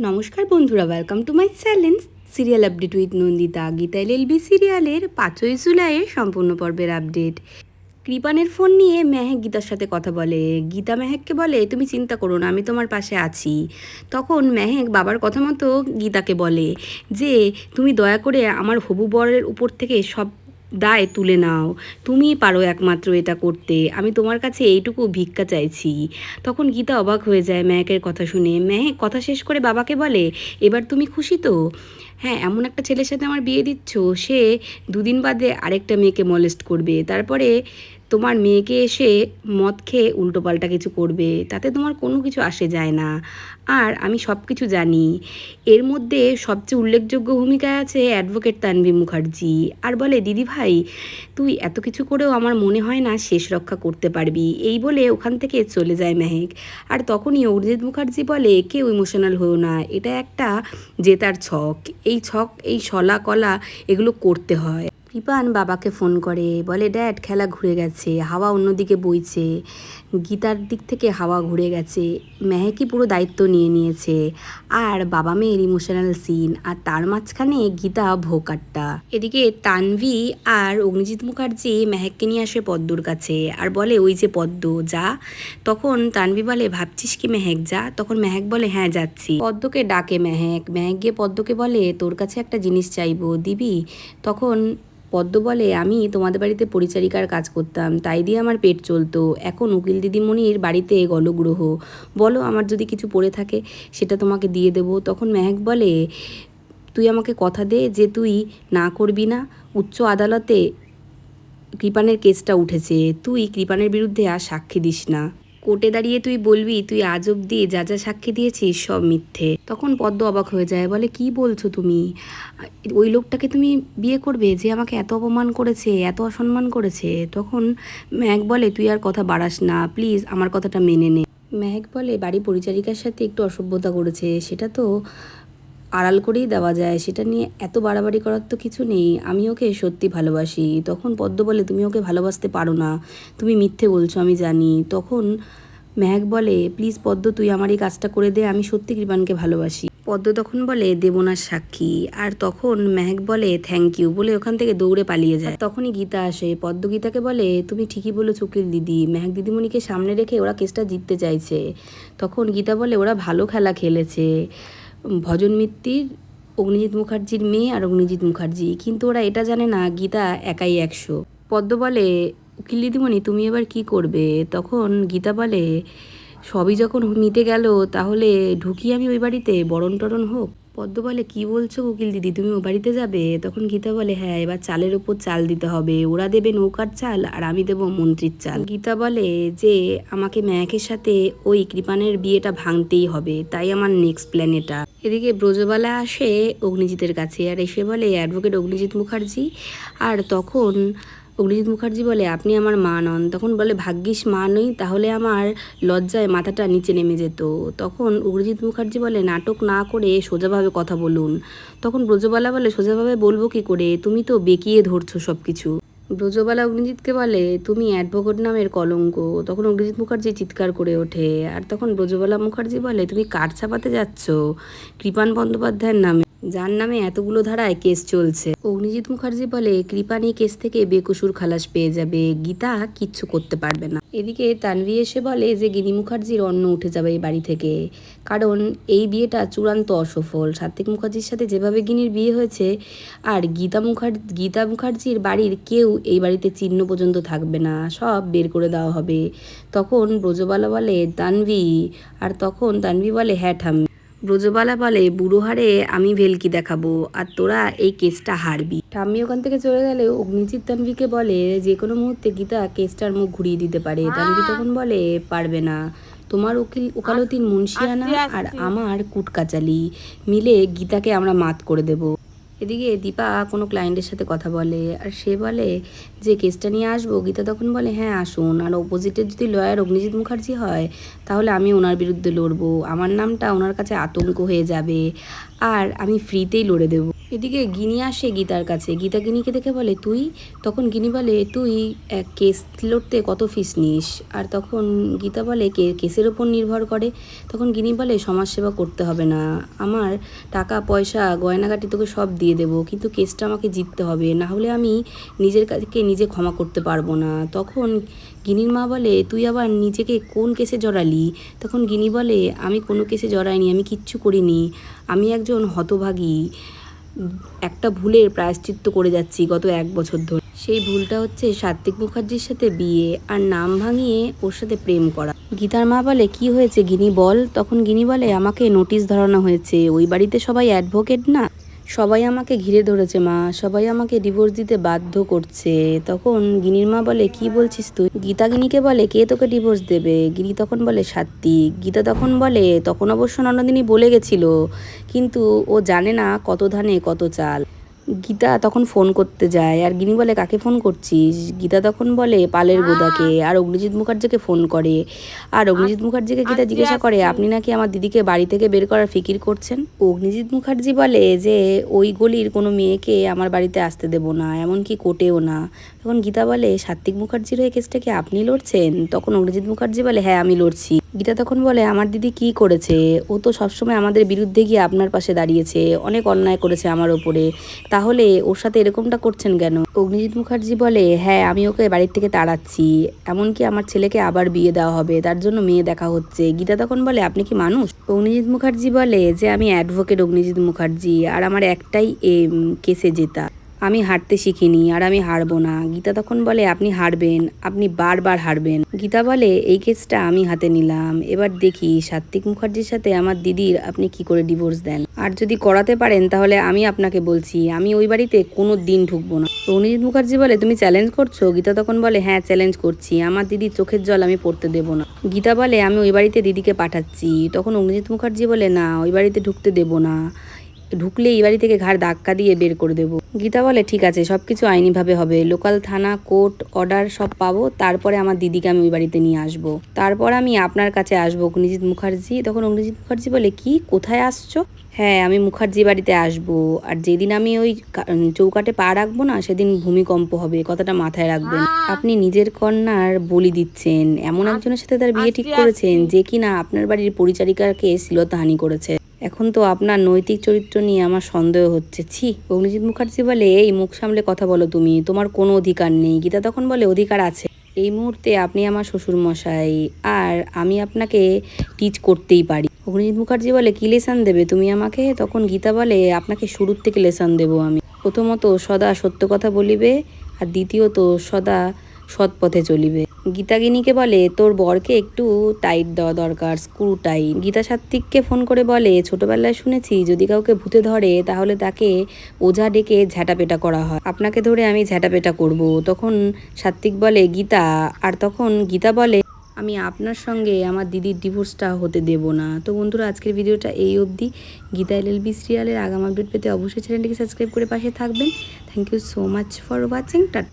নমস্কার বন্ধুরা, welcome to my channel serial update with Nandita. Gita LLB সিরিয়ালের 5ই জুলাইয়ের সম্পূর্ণ পর্বের আপডেট। কৃপানের ফোন নিয়ে মেহেক গীতার সাথে কথা বলে। গীতা মেহেককে বলে, তুমি চিন্তা করো না, আমি তোমার পাশে আছি। তখন মেহেক বাবার কথা মতো গীতাকে বলে যে তুমি দয়া করে আমার হবু বরের উপর থেকে সব দায় তুলে নাও, তুমিই পারো একমাত্র এটা করতে, আমি তোমার কাছে এইটুকু ভিক্ষা চাইছি। তখন গীতা অবাক হয়ে যায় মেহেকের কথা শুনে। মেহেক কথা শেষ করে বাবাকে বলে, এবার তুমি খুশি তো? হ্যাঁ, এমন একটা ছেলের সাথে আমার বিয়ে দিচ্ছ, সে দুদিন বাদে আরেকটা মেয়েকে মলেস্ট করবে, তারপরে তোমার মেয়েকে এসে মদ খেয়ে উল্টোপাল্টা কিছু করবে, তাতে তোমার কোনো কিছু আসে যায় না। আর আমি সব কিছু জানি। এর মধ্যে সবচেয়ে উল্লেখযোগ্য ভূমিকায় আছে অ্যাডভোকেট তানভি মুখার্জি। আর বলে, দিদি ভাই, তুই এত কিছু করেও আমার মনে হয় না শেষ রক্ষা করতে পারবি। এই বলে ওখান থেকে চলে যায় মেহেক। আর তখনই অরিজিৎ মুখার্জি বলে, কেউ ইমোশনাল হয়েও না, এটা একটা জেতার ছক। এই শলা কলা এগুলো করতে হয়। কৃপান বাবাকে ফোন করে, বলে, ড্যাড, খেলা ঘুরে গেছে, হাওয়া অন্যদিকে বইছে। গীতার দিক থেকে হাওয়া ঘুরে গেছে, মেহেকই পুরো দায়িত্ব নিয়ে নিয়েছে। আর বাবা মেয়ের ইমোশনাল সিন, আর তার মাঝখানে গীতা ভোকাট্টা। এদিকে তানভি আর অগ্নিজিৎ মুখার্জি মেহেককে নিয়ে আসে পদ্মর কাছে আর বলে, ওই যে পদ্ম, যা। তখন তানভি বলে, ভাবছিস কি মেহেক, যা। তখন মেহেক বলে, হ্যাঁ যাচ্ছি। পদ্মকে ডাকে মেহেক গিয়ে পদ্মকে বলে, তোর কাছে একটা জিনিস চাইবো, দিবি? তখন পদ্ম বলে, আমি তোমাদের বাড়িতে পরিচারিকার কাজ করতাম, তাই দিয়ে আমার পেট চলতো। এখন উকিল দিদিমণির বাড়িতে গলগ্রহ, বলো আমার যদি কিছু পড়ে থাকে সেটা তোমাকে দিয়ে দেবো। তখন মেহেক বলে, তুই আমাকে কথা দে যে তুই না করবি না। উচ্চ আদালতে কৃপানের কেসটা উঠেছে, তুই কৃপানের বিরুদ্ধে আর সাক্ষী দিস না। কোর্টে দাঁড়িয়ে তুই বলবি তুই আজ অব্দি যা যা সাক্ষী দিয়েছিস সব মিথ্যে। তখন পদ্ম অবাক হয়ে যায়, বলে, কি বলছো তুমি? ওই লোকটাকে তুমি বিয়ে করবে যে আমাকে এত অপমান করেছে, এত অসম্মান করেছে? তখন মেহেক বলে, তুই আর কথা বাড়াস না, প্লিজ আমার কথাটা মেনে নে। মেহেক বলে, বাড়ি পরিচারিকার সাথে একটু অসভ্যতা করেছে, সেটা তো আড়াল করেই দেওয়া যায়, সেটা নিয়ে এত বাড়াবাড়ি করার তো কিছু নেই, আমি ওকে সত্যি ভালোবাসি। তখন পদ্ম বলে, তুমি ওকে ভালোবাসতে পারো না, তুমি মিথ্যে বলছো, আমি জানি। তখন মেহেক বলে, প্লিজ পদ্ম, তুই আমার এই কাজটা করে দে, আমি সত্যি কৃপানকে ভালোবাসি। পদ্ম তখন বলে, দেবনার সাক্ষী। আর তখন মেহেক বলে, থ্যাংক ইউ বলে ওখান থেকে দৌড়ে পালিয়ে যায়। তখনই গীতা আসে। পদ্ম গীতাকে বলে, তুমি ঠিকই বলেছো উকিল দিদি, মেহেক দিদিমণিকে সামনে রেখে ওরা কেসটা জিততে চাইছে। তখন গীতা বলে, ওরা ভালো খেলা খেলেছে, ভজন মিত্তির অগ্নিজিৎ মুখার্জির মেয়ে আর অগ্নিজিৎ মুখার্জি, কিন্তু ওরা এটা জানে না গীতা একাই 100। পদ্ম বলে, উকিল দিদিমণি তুমি এবার কি করবে? তখন গীতা বলে, সবই যখন মিটে গেল তাহলে ঢুকি আমি ওই বাড়িতে, বরণ টরণ হোক। পদ্ম বলে, কি বলছো উকিল দিদি, তুমি ও বাড়িতে যাবে? তখন গীতা বলে, হ্যাঁ, এবার চালের ওপর চাল দিতে হবে, ওরা দেবে নৌকার চাল আর আমি দেবো মন্ত্রীর চাল। গীতা বলে যে আমাকে মেহেকের সাথে ওই কৃপানের বিয়েটা ভাঙতেই হবে, তাই আমার নেক্সট প্ল্যান এটা। এদিকে ব্রজবালা আসে অগ্নিজিতের কাছে আর এসে বলে, অ্যাডভোকেট অগ্নিজিৎ মুখার্জি। আর তখন অগ্নিজিৎ মুখার্জি বলে, আপনি আমার মা নন। তখন বলে, ভাগ্যিস মা নই, তাহলে আমার লজ্জায় মাথাটা নিচে নেমে যেত। তখন অগ্নিজিৎ মুখার্জি বলে, নাটক না করে সোজাভাবে কথা বলুন। তখন ব্রজবালা বলে, সোজাভাবে বলবো কি করে, তুমি তো বেঁকিয়ে ধরছো সব কিছু। ব্রজবালা অগ্নিজিৎকে বলে, তুমি অ্যাডভোকেট নামের কলঙ্ক। তখন অগ্নিজিৎ মুখার্জি চিৎকার করে ওঠে। আর তখন ব্রজবালা মুখার্জি বলে, তুমি কাঠ চাপাতে যাচ্ছ কৃপান বন্দ্যোপাধ্যায়ের নামে, যার নামে এতগুলো ধারায় কেস চলছে। অগ্নিজিৎ মুখার্জি বলে, কৃপান এই কেস থেকে বেকসুর খালাস পেয়ে যাবে, গীতা কিচ্ছু করতে পারবে না। এদিকে তানভি এসে বলে যে গিনি মুখার্জির অন্ন উঠে যাবে এই বাড়ি থেকে, কারণ এই বিয়েটা চূড়ান্ত অসফল। সাত্বিক মুখার্জির সাথে যেভাবে গিনির বিয়ে হয়েছে, আর গীতা মুখার্জির বাড়ির কেউ এই বাড়িতে চিহ্ন পর্যন্ত থাকবে না, সব বের করে দেওয়া হবে। তখন ব্রজবালা বলে, তানভি। আর তখন তানভি বলে, হ্যাঁ ঠাম্মি। ব্রজবালা বলে, বুড়ো হারে আমি ভেলকি দেখাবো আর তোরা এই কেসটা হারবি। ঠাম্মি ওখান থেকে চলে গেলে অগ্নিজিৎ তানভিকে বলে, যে কোনো মুহূর্তে গীতা কেসটার মুখ ঘুরিয়ে দিতে পারে। তানভি তখন বলে, পারবে না, তোমার ওকালতির মুন্সিয়ানা আর আমার কুটকাচালি মিলে গীতাকে আমরা মাত করে দেব। এদিকে দীপা কোনো ক্লায়েন্টের সাথে কথা বলে আর সে বলে যে কেসটা নিয়ে আসবো। গীতা তখন বলে, হ্যাঁ আসুন, আর অপোজিটের যদি লয়ার অগ্নিজিৎ মুখার্জি হয় তাহলে আমি ওনার বিরুদ্ধে লড়বো, আমার নামটা ওনার কাছে আতঙ্ক হয়ে যাবে আর আমি ফ্রিতেই লড়ে দেবো। এদিকে গিনি আসে গীতার কাছে। গীতা গিনিকে দেখে বলে তুই, তখন গিনি বলে তুই এক কেস লড়তে কত ফিস নিস? আর তখন গীতা বলে কেসের ওপর নির্ভর করে। তখন গিনি বলে সমাজসেবা করতে হবে না, আমার টাকা পয়সা গয়নাগাটি তোকে সব দিয়ে দেবো, কিন্তু কেসটা আমাকে জিততে হবে, না হলে আমি নিজের কাছে নিজে ক্ষমা করতে পারবো না। তখন গিনির মা বলে তুই আবার নিজেকে কোন কেসে জড়ালি? তখন গিনি বলে আমি কোনো কেসে জড়াইনি, আমি কিচ্ছু করিনি, আমি একজন হতভাগী, একটা ভুলের প্রায়শ্চিত্ত করে যাচ্ছি গত 1 বছর ধরে। সেই ভুলটা হচ্ছে সাত্বিক মুখার্জির সাথে বিয়ে আর নাম ভাঙিয়ে ওর সাথে প্রেম করা। গীতার মা বলে কি হয়েছে গিনি বল? তখন গিনি বলে আমাকে নোটিশ ধরানো হয়েছে, ওই বাড়িতে সবাই অ্যাডভোকেট না, সবাই আমাকে ঘিরে ধরেছে মা, সবাই আমাকে ডিভোর্স দিতে বাধ্য করছে। তখন গিনির মা বলে কি বলছিস তুই? গীতা গিনিকে বলে কে তোকে ডিভোর্স দেবে? গিনি তখন বলে সাত্বিক। গীতা তখন বলে তখন অবশ্য নন্দিনী বলে গেছিল, কিন্তু ও জানে না কত ধানে কত চাল। গীতা তখন ফোন করতে যায় আর গিনি বলে কাকে ফোন করছিস? গীতা তখন বলে পালের গোদাকে, আর অগ্নিজিৎ মুখার্জিকে ফোন করে। আর অগ্নিজিৎ মুখার্জিকে গীতা জিজ্ঞাসা করে আপনি নাকি আমার দিদিকে বাড়ি থেকে বের করার ফিকির করছেন? অগ্নিজিৎ মুখার্জি বলে যে ওই গলির কোনো মেয়েকে আমার বাড়িতে আসতে দেবো না, এমনকি কোর্টেও না। তখন গীতা বলে সাত্বিক মুখার্জির হয়ে কেসটা কি আপনি লড়ছেন? তখন অগ্নিজিৎ মুখার্জি বলে হ্যাঁ আমি লড়ছি। গীতা তখন বলে আমার দিদি কি করেছে? ও তো সবসময় আমাদের বিরুদ্ধে গিয়ে আপনার পাশে দাঁড়িয়েছে, অনেক অন্যায় করেছে আমার ওপরে, তাহলে ওর সাথে এরকমটা করছেন কেন? অগ্নিজিৎ মুখার্জি বলে হ্যাঁ আমি ওকে বাড়ির থেকে তাড়াচ্ছি, এমনকি আমার ছেলেকে আবার বিয়ে দেওয়া হবে, তার জন্য মেয়ে দেখা হচ্ছে। গীতা তখন বলে আপনি কি মানুষ? অগ্নিজিৎ মুখার্জি বলে যে আমি অ্যাডভোকেট অগ্নিজিৎ মুখার্জি, আর আমার একটাই এম কেসে জেতা, আমি হারতে শিখিনি আর আমি হারবো না। গীতা তখন বলে আপনি হারবেন, আপনি বারবার হারবেন। গীতা বলে এই কেসটা আমি হাতে নিলাম, এবার দেখি সাত্বিক মুখার্জির সাথে আমার দিদির আপনি কি করে ডিভোর্স দেন, আর যদি করাতে পারেন তাহলে আমি আপনাকে বলছি আমি ওই বাড়িতে কোনো দিন ঢুকবো না। অগ্নিজিৎ মুখার্জি বলে তুমি চ্যালেঞ্জ করছো? গীতা তখন বলে হ্যাঁ চ্যালেঞ্জ করছি, আমার দিদির চোখের জল আমি পড়তে দেবো না। গীতা বলে আমি ওই বাড়িতে দিদিকে পাঠাচ্ছি। তখন অগ্নিজিৎ মুখার্জি বলে না ওই বাড়িতে ঢুকতে দেবো না, ঢুকলে এই বাড়ি থেকে ঘাড় ধাক্কা দিয়ে বের করে দেবো। গীতা বলে ঠিক আছে সব কিছু আইনিভাবে হবে, লোকাল থানা কোর্ট অর্ডার সব পাবো, তারপরে আমার দিদিকে আমি ওই বাড়িতে নিয়ে আসবো, তারপর আমি আপনার কাছে আসবো অগ্নিজিৎ মুখার্জি। তখন অগ্নিজিৎ মুখার্জি বলে কি কোথায় আসছো? হ্যাঁ আমি মুখার্জি বাড়িতে আসবো, আর যেদিন আমি ওই চৌকাটে পা রাখবো না সেদিন ভূমিকম্প হবে, কথাটা মাথায় রাখবেন। আপনি নিজের কন্যার বলি দিচ্ছেন, এমন একজনের সাথে তার বিয়ে ঠিক করেছেন যে কিনা আপনার বাড়ির পরিচারিকাকে শ্লীলতাহানি করেছে। এখন তো আপনার নৈতিক চরিত্র নিয়ে আমার সন্দেহ হচ্ছে। ছি। অগ্নিজিৎ মুখার্জি বলে এই মুখ সামলে কথা বলো তুমি, তোমার কোনো অধিকার নেই। গীতা তখন বলে অধিকার আছে, এই মুহূর্তে আপনি আমার শ্বশুর মশাই, আর আমি আপনাকে টিচ করতেই পারি। অগ্নিজিৎ মুখার্জি বলে কি লেসন দেবে তুমি আমাকে? তখন গীতা বলে আপনাকে শুরুর থেকে লেসন দেবো আমি। প্রথমত সদা সত্য কথা বলিবে, আর দ্বিতীয়ত সদা সৎ পথে চলিবে। গীতা গিনিকে বলে তোর বরকে একটু টাইট দেওয়া দরকার, স্ক্রু টাইট। গীতা সাত্বিককে ফোন করে বলে ছোটবেলায় শুনেছি যদি কাউকে ভূতে ধরে তাহলে তাকে ওঝা ডেকে ঝ্যাটাপেটা করা হয়, আপনাকে ধরে আমি ঝ্যাটাপেটা করব। তখন সাত্বিক বলে গীতা, আর তখন গীতা বলে আমি আপনার সঙ্গে আমার দিদির ডিভোর্সটা হতে দেব না। তো বন্ধুরা আজকের ভিডিওটা এই অবধি। গীতা এলএলবি সিরিয়ালের আগাম আপডেট পেতে অবশ্যই চ্যানেলটিকে সাবস্ক্রাইব করে পাশে থাকবেন। Thank you so much for watching. Tata.